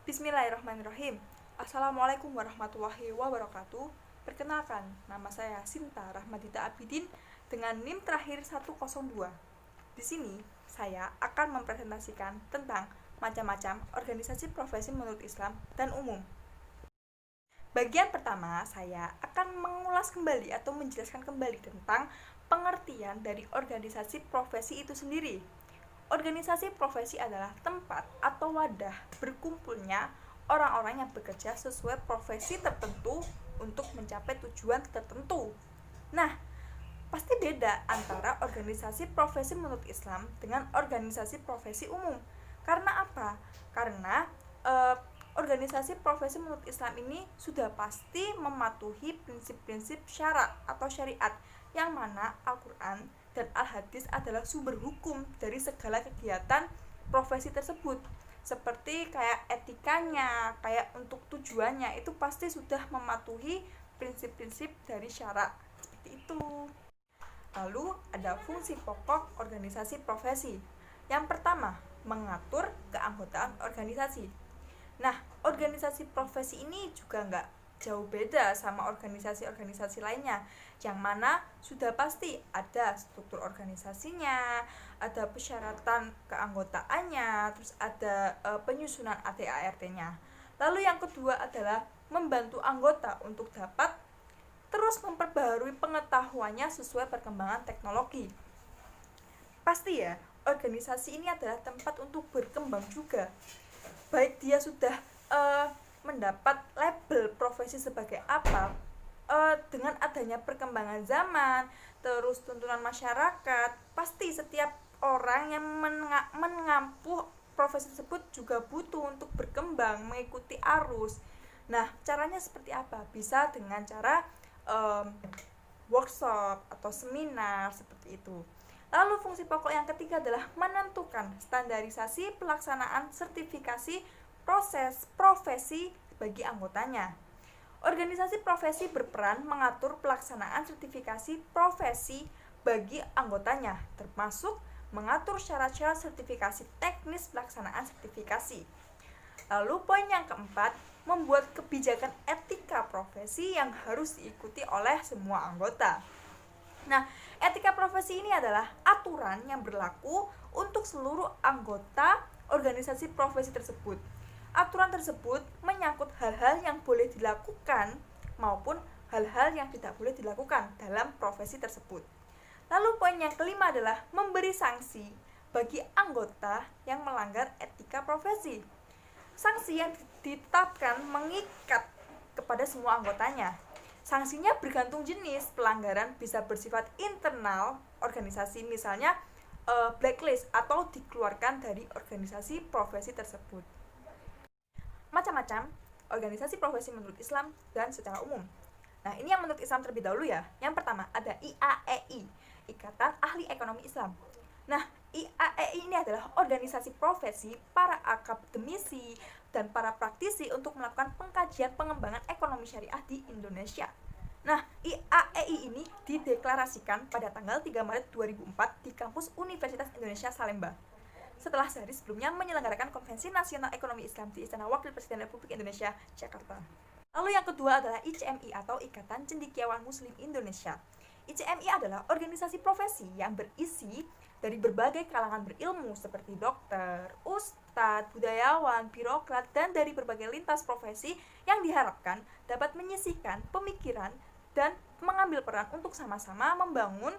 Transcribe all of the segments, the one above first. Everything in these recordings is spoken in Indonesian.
Bismillahirrahmanirrahim. Assalamualaikum warahmatullahi wabarakatuh. Perkenalkan, nama saya Sinta Rahmadita Abidin dengan NIM terakhir 102. Di sini, saya akan mempresentasikan tentang macam-macam organisasi profesi menurut Islam dan umum. Bagian pertama, saya akan mengulas kembali atau menjelaskan kembali tentang pengertian dari organisasi profesi itu sendiri. Organisasi profesi adalah tempat atau wadah berkumpulnya orang-orang yang bekerja sesuai profesi tertentu untuk mencapai tujuan tertentu. Nah, pasti beda antara organisasi profesi menurut Islam dengan organisasi profesi umum. Karena apa? Karena organisasi profesi menurut Islam ini sudah pasti mematuhi prinsip-prinsip syarak atau syariat, yang mana Al-Quran dan Al-Hadis adalah sumber hukum dari segala kegiatan profesi tersebut. Seperti kayak etikanya, kayak untuk tujuannya, itu pasti sudah mematuhi prinsip-prinsip dari syarak. Seperti itu. Lalu ada fungsi pokok organisasi profesi. Yang pertama, mengatur keanggotaan organisasi. Nah, organisasi profesi ini juga nggak jauh beda sama organisasi-organisasi lainnya, yang mana sudah pasti ada struktur organisasinya, ada persyaratan keanggotaannya, terus ada penyusunan ADART-nya. Lalu yang kedua adalah membantu anggota untuk dapat terus memperbaharui pengetahuannya sesuai perkembangan teknologi. Pasti ya, organisasi ini adalah tempat untuk berkembang juga. Baik dia sudah mendapat label profesi sebagai apa, dengan adanya perkembangan zaman, terus tuntunan masyarakat, pasti setiap orang yang mengampuh profesi tersebut juga butuh untuk berkembang, mengikuti arus. Nah, caranya seperti apa? Bisa dengan cara workshop atau seminar seperti itu. Lalu fungsi pokok yang ketiga adalah menentukan standarisasi pelaksanaan sertifikasi proses profesi bagi anggotanya. Organisasi profesi berperan mengatur pelaksanaan sertifikasi profesi bagi anggotanya, termasuk mengatur syarat-syarat sertifikasi teknis pelaksanaan sertifikasi. Lalu poin yang keempat, membuat kebijakan etika profesi yang harus diikuti oleh semua anggota. Nah, etika profesi ini adalah aturan yang berlaku untuk seluruh anggota organisasi profesi tersebut. Aturan tersebut menyangkut hal-hal yang boleh dilakukan maupun hal-hal yang tidak boleh dilakukan dalam profesi tersebut. Lalu poin yang kelima adalah memberi sanksi bagi anggota yang melanggar etika profesi. Sanksi yang ditetapkan mengikat kepada semua anggotanya. Sanksinya bergantung jenis pelanggaran, bisa bersifat internal organisasi, misalnya blacklist atau dikeluarkan dari organisasi profesi tersebut. Macam-macam organisasi profesi menurut Islam dan secara umum. Nah, ini yang menurut Islam terlebih dahulu ya. Yang pertama ada IAEI, Ikatan Ahli Ekonomi Islam. Nah, IAEI ini adalah organisasi profesi para akademisi dan para praktisi untuk melakukan pengkajian pengembangan ekonomi syariah di Indonesia. Nah, IAEI ini dideklarasikan pada tanggal 3 Maret 2004 di kampus Universitas Indonesia Salemba, setelah sehari sebelumnya menyelenggarakan Konvensi Nasional Ekonomi Islam di Istana Wakil Presiden Republik Indonesia, Jakarta. Lalu yang kedua adalah ICMI atau Ikatan Cendekiawan Muslim Indonesia. ICMI adalah organisasi profesi yang berisi dari berbagai kalangan berilmu seperti dokter, ustadz, budayawan, birokrat, dan dari berbagai lintas profesi yang diharapkan dapat menyisihkan pemikiran dan mengambil peran untuk sama-sama membangun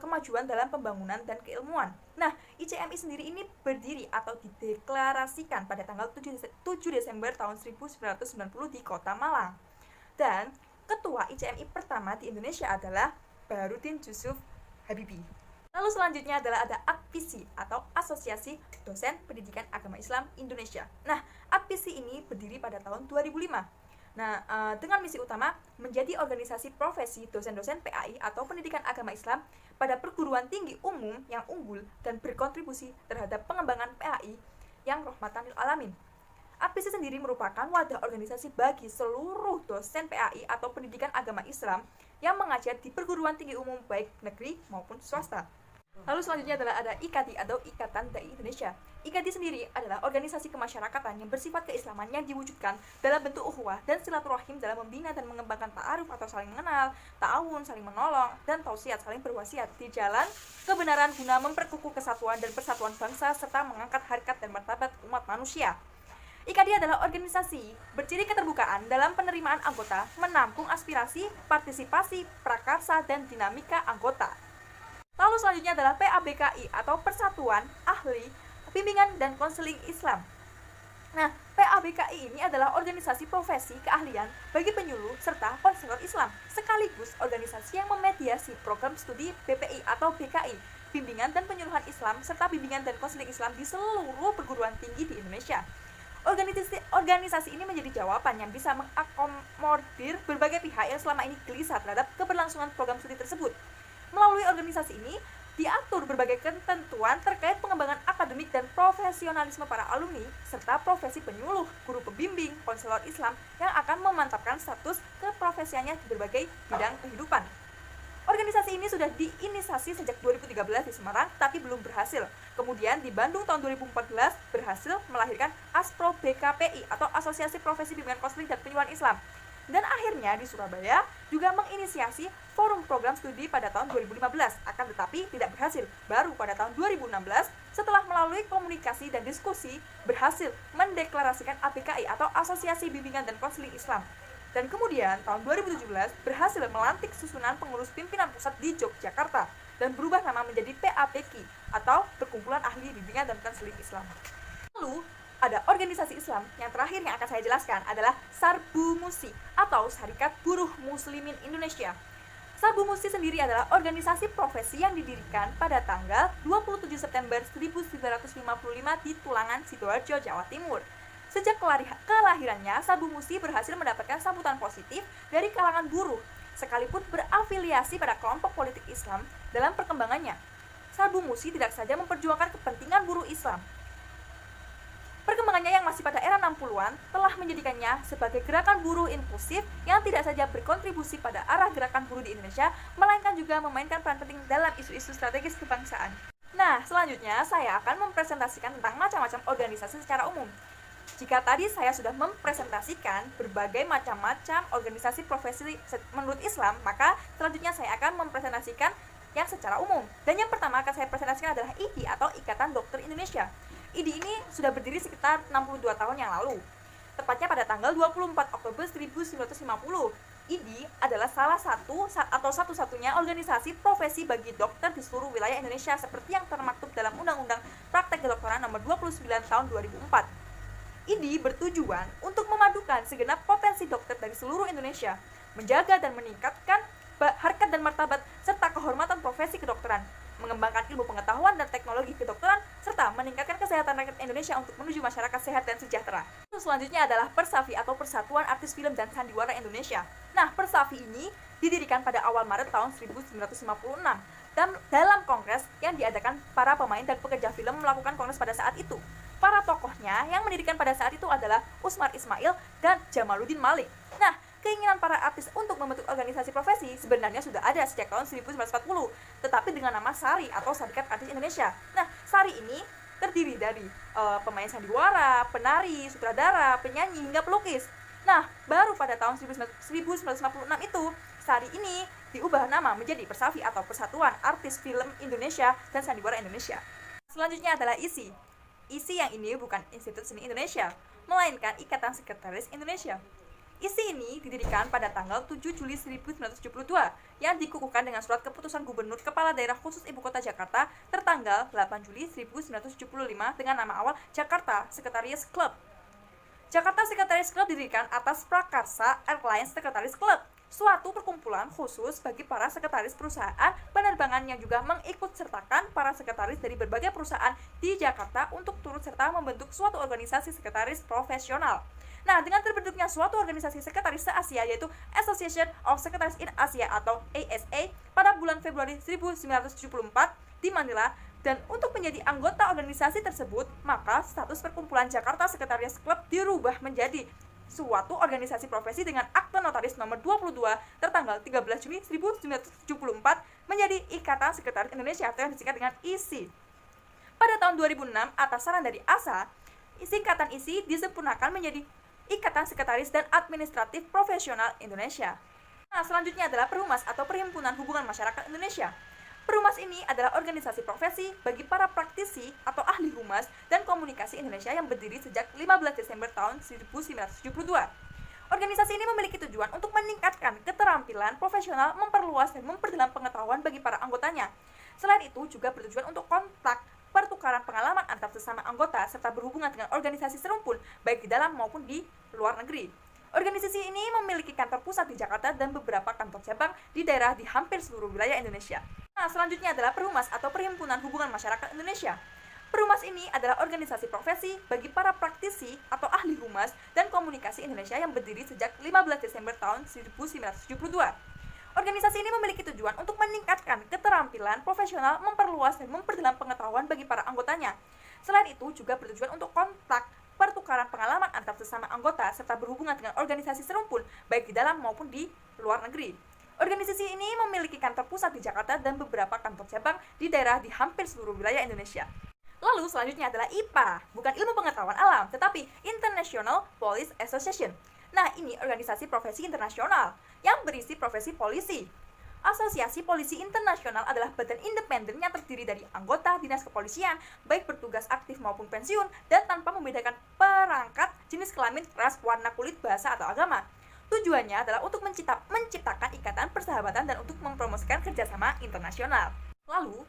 kemajuan dalam pembangunan dan keilmuan. Nah, ICMI sendiri ini berdiri atau dideklarasikan pada tanggal 7 Desember tahun 1990 di Kota Malang. Dan ketua ICMI pertama di Indonesia adalah Baharudin Yusuf Habibie. Lalu selanjutnya adalah ada AKPISI atau Asosiasi Dosen Pendidikan Agama Islam Indonesia. Nah, AKPISI ini berdiri pada tahun 2005. Nah, dengan misi utama menjadi organisasi profesi dosen-dosen PAI atau pendidikan agama Islam pada perguruan tinggi umum yang unggul dan berkontribusi terhadap pengembangan PAI yang rahmatan lil alamin. AKPISI sendiri merupakan wadah organisasi bagi seluruh dosen PAI atau pendidikan agama Islam yang mengajar di perguruan tinggi umum baik negeri maupun swasta. Lalu selanjutnya adalah ada IKADI atau Ikatan Dai Indonesia. IKADI sendiri adalah organisasi kemasyarakatan yang bersifat keislaman yang diwujudkan dalam bentuk ukhuwah dan silaturahim dalam membina dan mengembangkan ta'aruf atau saling mengenal, ta'awun, saling menolong, dan tausiat saling berwasiat di jalan kebenaran guna memperkukuh kesatuan dan persatuan bangsa serta mengangkat harkat dan martabat umat manusia. IKADI adalah organisasi berciri keterbukaan dalam penerimaan anggota, menampung aspirasi, partisipasi, prakarsa, dan dinamika anggota. Lalu selanjutnya adalah PABKI atau Persatuan Ahli Bimbingan dan Konseling Islam. Nah, PABKI ini adalah organisasi profesi keahlian bagi penyuluh serta konselor Islam, sekaligus organisasi yang memediasi program studi BPI atau BKI, Bimbingan dan Penyuluhan Islam serta Bimbingan dan Konseling Islam di seluruh perguruan tinggi di Indonesia. Organisasi ini menjadi jawaban yang bisa mengakomodir berbagai pihak yang selama ini gelisah terhadap keberlangsungan program studi tersebut. Melalui organisasi ini, diatur berbagai ketentuan terkait pengembangan akademik dan profesionalisme para alumni, serta profesi penyuluh, guru pembimbing, konselor Islam yang akan memantapkan status keprofesiannya di berbagai bidang kehidupan. Organisasi ini sudah diinisiasi sejak 2013 di Semarang, tapi belum berhasil. Kemudian di Bandung tahun 2014 berhasil melahirkan ASPRO BKPI atau Asosiasi Profesi Bimbingan Konseling dan Penyuluhan Islam. Dan akhirnya di Surabaya juga menginisiasi forum program studi pada tahun 2015, akan tetapi tidak berhasil. Baru pada tahun 2016, setelah melalui komunikasi dan diskusi, berhasil mendeklarasikan ABKI atau Asosiasi Bimbingan dan Konseling Islam. Dan kemudian tahun 2017 berhasil melantik susunan pengurus pimpinan pusat di Yogyakarta dan berubah nama menjadi PAPKI atau Perkumpulan Ahli Bimbingan dan Konseling Islam. Lalu ada organisasi Islam yang terakhir yang akan saya jelaskan adalah Sarbu Musi atau Syarikat Buruh Muslimin Indonesia. Sarbu Musi sendiri adalah organisasi profesi yang didirikan pada tanggal 27 September 1955 di Tulangan, Sidoarjo, Jawa Timur. Sejak kelahirannya, Sarbu Musi berhasil mendapatkan sambutan positif dari kalangan buruh, sekalipun berafiliasi pada kelompok politik Islam dalam perkembangannya. Sarbu Musi tidak saja memperjuangkan kepentingan buruh Islam. Perkembangannya yang masih pada era 60-an telah menjadikannya sebagai gerakan buruh inklusif yang tidak saja berkontribusi pada arah gerakan buruh di Indonesia, melainkan juga memainkan peran penting dalam isu-isu strategis kebangsaan. Nah, selanjutnya saya akan mempresentasikan tentang macam-macam organisasi secara umum. Jika tadi saya sudah mempresentasikan berbagai macam-macam organisasi profesi menurut Islam, maka selanjutnya saya akan mempresentasikan yang secara umum. Dan yang pertama akan saya presentasikan adalah IDI atau Ikatan Dokter Indonesia. IDI ini sudah berdiri sekitar 62 tahun yang lalu, tepatnya pada tanggal 24 Oktober 1950. IDI adalah salah satu atau satu-satunya organisasi profesi bagi dokter di seluruh wilayah Indonesia seperti yang termaktub dalam Undang-Undang Praktek Kedokteran Nomor 29 Tahun 2004. IDI bertujuan untuk memadukan segenap potensi dokter dari seluruh Indonesia, menjaga dan meningkatkan harkat dan martabat serta kehormatan profesi kedokteran, mengembangkan ilmu pengetahuan dan teknologi kedokteran, serta meningkatkan kesehatan rakyat Indonesia untuk menuju masyarakat sehat dan sejahtera. Selanjutnya adalah Persafi atau Persatuan Artis Film dan Sandiwara Indonesia. Nah, Persafi ini didirikan pada awal Maret tahun 1956 dan dalam kongres yang diadakan para pemain dan pekerja film melakukan kongres pada saat itu. Para tokohnya yang mendirikan pada saat itu adalah Usmar Ismail dan Jamaluddin Malik. Nah, keinginan para artis untuk membentuk organisasi profesi sebenarnya sudah ada sejak tahun 1940, tetapi dengan nama SARI atau Syarikat Artis Indonesia. Nah, SARI ini terdiri dari pemain sandiwara, penari, sutradara, penyanyi, hingga pelukis. Nah, baru pada tahun 1956 itu, SARI ini diubah nama menjadi Persafi atau Persatuan Artis Film Indonesia dan Sandiwara Indonesia. Selanjutnya adalah ISI. ISI yang ini bukan Institut Seni Indonesia, melainkan Ikatan Sekretaris Indonesia. ISI ini didirikan pada tanggal 7 Juli 1972 yang dikukuhkan dengan surat keputusan Gubernur Kepala Daerah Khusus Ibu Kota Jakarta tertanggal 8 Juli 1975 dengan nama awal Jakarta Secretaries Club. Jakarta Secretaries Club didirikan atas prakarsa Airlines Secretaries Club, suatu perkumpulan khusus bagi para sekretaris perusahaan penerbangan yang juga mengikutsertakan para sekretaris dari berbagai perusahaan di Jakarta untuk turut serta membentuk suatu organisasi sekretaris profesional. Nah, dengan terbentuknya suatu organisasi sekretaris se-Asia yaitu Association of Secretaries in Asia atau ASA pada bulan Februari 1974 di Manila, dan untuk menjadi anggota organisasi tersebut, maka status perkumpulan Jakarta Secretaries Club dirubah menjadi suatu organisasi profesi dengan akte notaris nomor 22 tertanggal 13 Juni 1974 menjadi Ikatan Sekretaris Indonesia atau yang disingkat dengan ISI. Pada tahun 2006, atas saran dari ASA, singkatan ISI disempurnakan menjadi Ikatan Sekretaris dan Administratif Profesional Indonesia. Nah, selanjutnya adalah Perhumas atau Perhimpunan Hubungan Masyarakat Indonesia. Perhumas ini adalah organisasi profesi bagi para praktisi atau ahli humas dan komunikasi Indonesia yang berdiri sejak 15 Desember tahun 1972. Organisasi ini memiliki tujuan untuk meningkatkan keterampilan profesional, memperluas dan memperdalam pengetahuan bagi para anggotanya. Selain itu, juga bertujuan untuk kontak, pertukaran pengalaman antar sesama anggota, serta berhubungan dengan organisasi serumpun, baik di dalam maupun di luar negeri. Organisasi ini memiliki kantor pusat di Jakarta dan beberapa kantor cabang di daerah di hampir seluruh wilayah Indonesia. Nah, selanjutnya adalah Perhumas atau Perhimpunan Hubungan Masyarakat Indonesia. Perhumas ini adalah organisasi profesi bagi para praktisi atau ahli humas dan komunikasi Indonesia yang berdiri sejak 15 Desember tahun 1972. Organisasi ini memiliki tujuan untuk meningkatkan keterampilan profesional, memperluas dan memperdalam pengetahuan bagi para anggotanya. Selain itu, juga bertujuan untuk kontak, pertukaran pengalaman antar sesama anggota, serta berhubungan dengan organisasi serumpun, baik di dalam maupun di luar negeri. Organisasi ini memiliki kantor pusat di Jakarta dan beberapa kantor cabang di daerah di hampir seluruh wilayah Indonesia. Lalu selanjutnya adalah IPA, bukan ilmu pengetahuan alam, tetapi International Police Association. Nah, ini organisasi profesi internasional yang berisi profesi polisi. Asosiasi Polisi Internasional adalah badan independen yang terdiri dari anggota dinas kepolisian, baik bertugas aktif maupun pensiun, dan tanpa membedakan perangkat, jenis kelamin, ras, warna kulit, bahasa, atau agama. Tujuannya adalah untuk menciptakan ikatan persahabatan dan untuk mempromosikan kerjasama internasional. Lalu,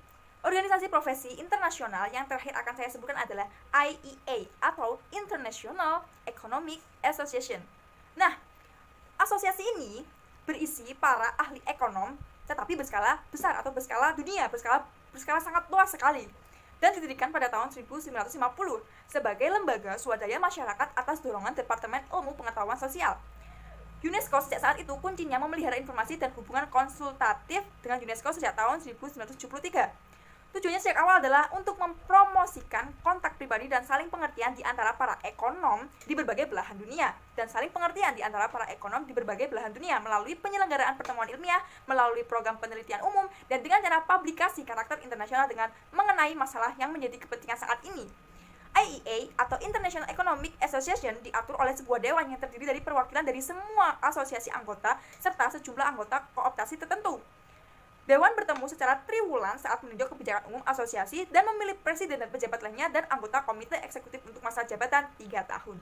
organisasi profesi internasional yang terakhir akan saya sebutkan adalah IEA atau International Economic Association. Nah, asosiasi ini berisi para ahli ekonom, tetapi berskala besar atau berskala dunia, berskala sangat luas sekali, dan didirikan pada tahun 1950 sebagai lembaga swadaya masyarakat atas dorongan Departemen Ilmu Pengetahuan Sosial. UNESCO sejak saat itu kuncinya memelihara informasi dan hubungan konsultatif dengan UNESCO sejak tahun 1973. Tujuannya sejak awal adalah untuk mempromosikan kontak pribadi dan saling pengertian di antara para ekonom di berbagai belahan dunia, dan saling pengertian di antara para ekonom di berbagai belahan dunia melalui penyelenggaraan pertemuan ilmiah, melalui program penelitian umum, dan dengan cara publikasi karakter internasional dengan mengenai masalah yang menjadi kepentingan saat ini. IEA atau International Economic Association diatur oleh sebuah dewan yang terdiri dari perwakilan dari semua asosiasi anggota serta sejumlah anggota kooptasi tertentu. Dewan bertemu secara triwulan saat meninjau kebijakan umum asosiasi dan memilih presiden dan pejabat lainnya dan anggota komite eksekutif untuk masa jabatan 3 tahun.